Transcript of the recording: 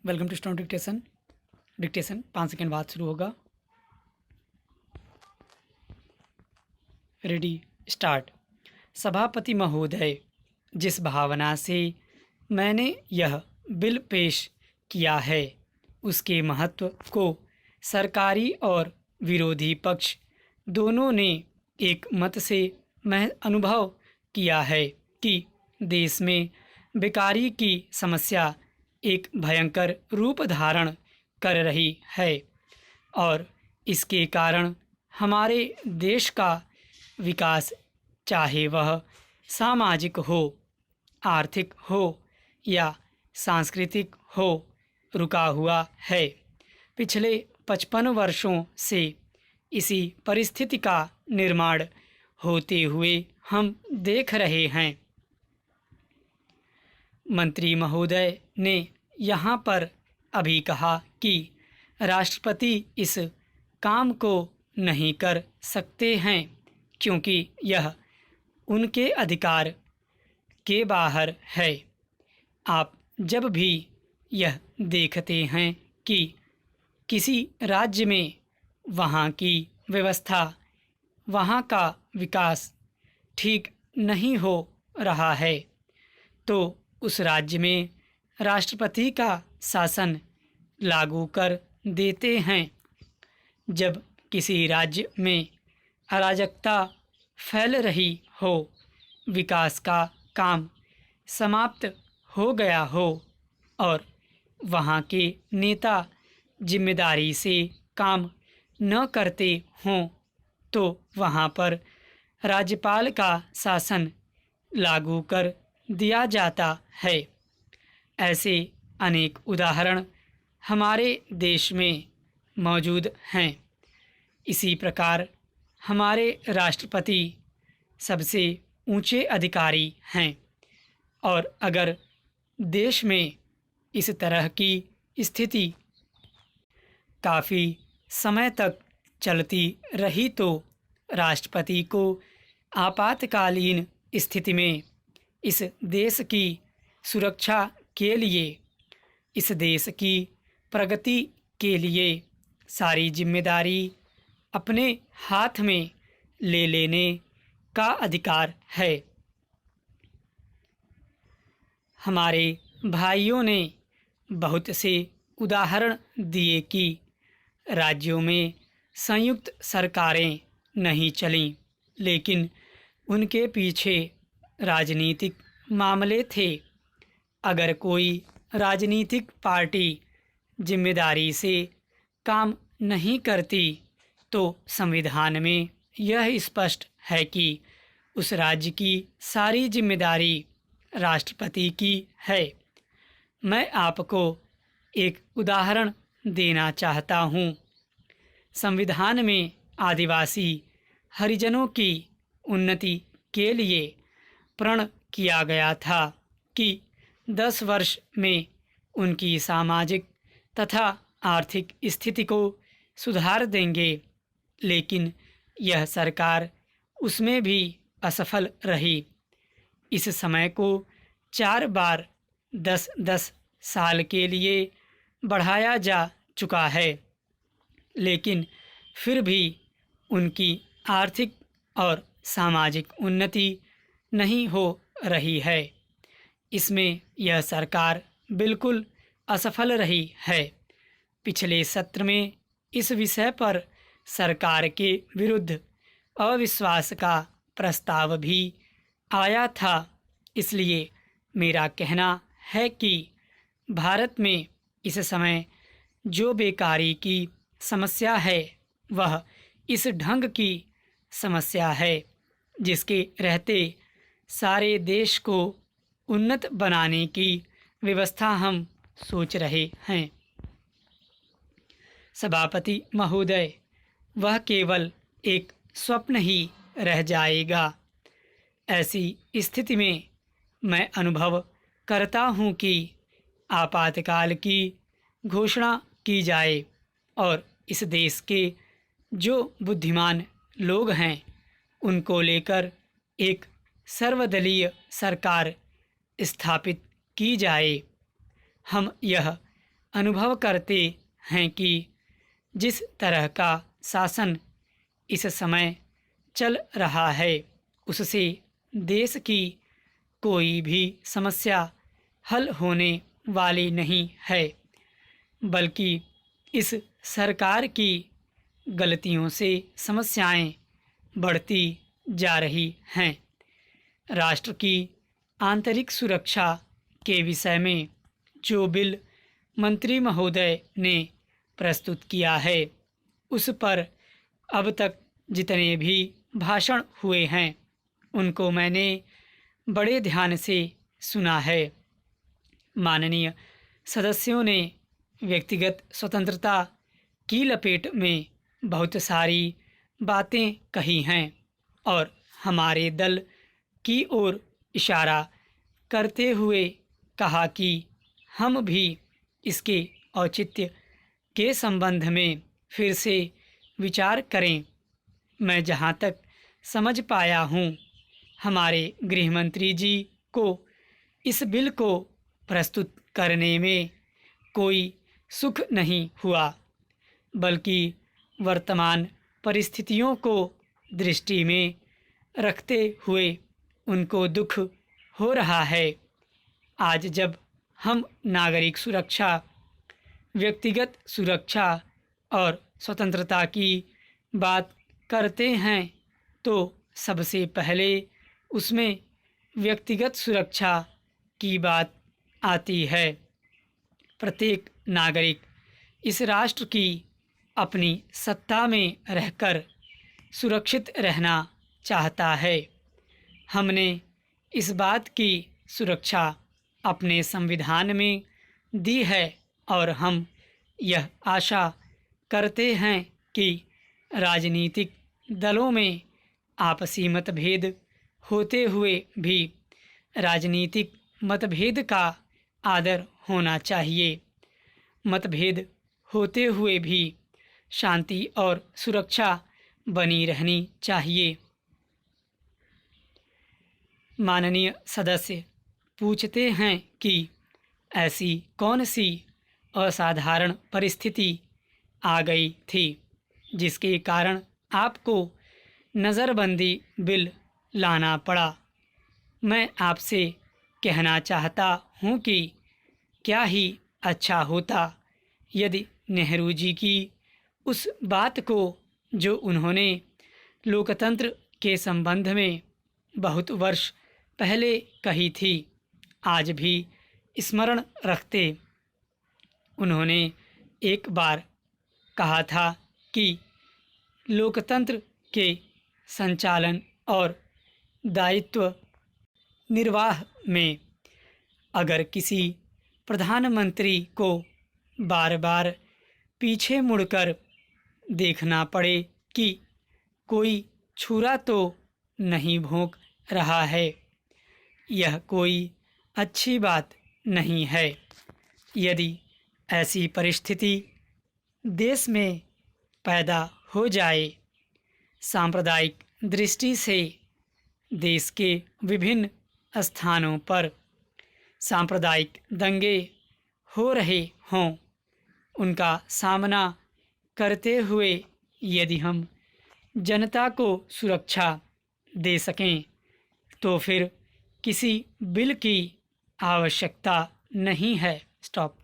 Welcome to stone dictation. Dictation 5 second बाद शुरू होगा। Ready start. सभापति महोदय, जिस भावना से मैंने यह बिल पेश किया है उसके महत्व को सरकारी और विरोधी पक्ष दोनों ने एक मत से अनुभव किया है कि देश में बेकारी की समस्या एक भयंकर रूप धारण कर रही है और इसके कारण हमारे देश का विकास, चाहे वह सामाजिक हो, आर्थिक हो या सांस्कृतिक हो, रुका हुआ है। पिछले 55 वर्षों से इसी परिस्थिति का निर्माण होते हुए हम देख रहे हैं। मंत्री महोदय ने यहाँ पर अभी कहा कि राष्ट्रपति इस काम को नहीं कर सकते हैं क्योंकि यह उनके अधिकार के बाहर है। आप जब भी यह देखते हैं कि किसी राज्य में वहाँ की व्यवस्था, वहाँ का विकास ठीक नहीं हो रहा है तो उस राज्य में राष्ट्रपति का शासन लागू कर देते हैं। जब किसी राज्य में अराजकता फैल रही हो, विकास का काम समाप्त हो गया हो और वहाँ के नेता जिम्मेदारी से काम न करते हों तो वहाँ पर राज्यपाल का शासन लागू कर दिया जाता है। ऐसे अनेक उदाहरण हमारे देश में मौजूद हैं। इसी प्रकार हमारे राष्ट्रपति सबसे ऊंचे अधिकारी हैं और अगर देश में इस तरह की स्थिति काफ़ी समय तक चलती रही तो राष्ट्रपति को आपातकालीन स्थिति में इस देश की सुरक्षा के लिए, इस देश की प्रगति के लिए सारी जिम्मेदारी अपने हाथ में ले लेने का अधिकार है। हमारे भाइयों ने बहुत से उदाहरण दिए कि राज्यों में संयुक्त सरकारें नहीं चलीं, लेकिन उनके पीछे राजनीतिक मामले थे। अगर कोई राजनीतिक पार्टी जिम्मेदारी से काम नहीं करती तो संविधान में यह स्पष्ट है कि उस राज्य की सारी जिम्मेदारी राष्ट्रपति की है। मैं आपको एक उदाहरण देना चाहता हूँ। संविधान में आदिवासी हरिजनों की उन्नति के लिए प्रण किया गया था कि 10 वर्ष में उनकी सामाजिक तथा आर्थिक स्थिति को सुधार देंगे, लेकिन यह सरकार उसमें भी असफल रही। इस समय को 4 बार 10-10 साल के लिए बढ़ाया जा चुका है, लेकिन फिर भी उनकी आर्थिक और सामाजिक उन्नति नहीं हो रही है। इसमें यह सरकार बिल्कुल असफल रही है। पिछले सत्र में इस विषय पर सरकार के विरुद्ध अविश्वास का प्रस्ताव भी आया था। इसलिए मेरा कहना है कि भारत में इस समय जो बेकारी की समस्या है वह इस ढंग की समस्या है जिसके रहते सारे देश को उन्नत बनाने की व्यवस्था हम सोच रहे हैं। सभापति महोदय, वह केवल एक स्वप्न ही रह जाएगा। ऐसी स्थिति में मैं अनुभव करता हूँ कि आपातकाल की घोषणा की जाए और इस देश के जो बुद्धिमान लोग हैं उनको लेकर एक सर्वदलीय सरकार स्थापित की जाए। हम यह अनुभव करते हैं कि जिस तरह का शासन इस समय चल रहा है उससे देश की कोई भी समस्या हल होने वाली नहीं है, बल्कि इस सरकार की गलतियों से समस्याएं बढ़ती जा रही हैं। राष्ट्र की आंतरिक सुरक्षा के विषय में जो बिल मंत्री महोदय ने प्रस्तुत किया है उस पर अब तक जितने भी भाषण हुए हैं उनको मैंने बड़े ध्यान से सुना है। माननीय सदस्यों ने व्यक्तिगत स्वतंत्रता की लपेट में बहुत सारी बातें कही हैं और हमारे दल की ओर इशारा करते हुए कहा कि हम भी इसके औचित्य के संबंध में फिर से विचार करें। मैं जहां तक समझ पाया हूं, हमारे गृहमंत्री जी को इस बिल को प्रस्तुत करने में कोई सुख नहीं हुआ, बल्कि वर्तमान परिस्थितियों को दृष्टि में रखते हुए उनको दुख हो रहा है। आज जब हम नागरिक सुरक्षा, व्यक्तिगत सुरक्षा और स्वतंत्रता की बात करते हैं तो सबसे पहले उसमें व्यक्तिगत सुरक्षा की बात आती है। प्रत्येक नागरिक इस राष्ट्र की अपनी सत्ता में रहकर सुरक्षित रहना चाहता है। हमने इस बात की सुरक्षा अपने संविधान में दी है और हम यह आशा करते हैं कि राजनीतिक दलों में आपसी मतभेद होते हुए भी राजनीतिक मतभेद का आदर होना चाहिए। मतभेद होते हुए भी शांति और सुरक्षा बनी रहनी चाहिए। माननीय सदस्य पूछते हैं कि ऐसी कौन सी असाधारण परिस्थिति आ गई थी जिसके कारण आपको नज़रबंदी बिल लाना पड़ा। मैं आपसे कहना चाहता हूँ कि क्या ही अच्छा होता यदि नेहरू जी की उस बात को जो उन्होंने लोकतंत्र के संबंध में बहुत वर्ष पहले कही थी आज भी स्मरण रखते। उन्होंने एक बार कहा था कि लोकतंत्र के संचालन और दायित्व निर्वाह में अगर किसी प्रधानमंत्री को बार बार पीछे मुड़कर देखना पड़े कि कोई छुरा तो नहीं भोंक रहा है, यह कोई अच्छी बात नहीं है। यदि ऐसी परिस्थिति देश में पैदा हो जाए, सांप्रदायिक दृष्टि से देश के विभिन्न स्थानों पर सांप्रदायिक दंगे हो रहे हों, उनका सामना करते हुए यदि हम जनता को सुरक्षा दे सकें तो फिर किसी बिल की आवश्यकता नहीं है। स्टॉप।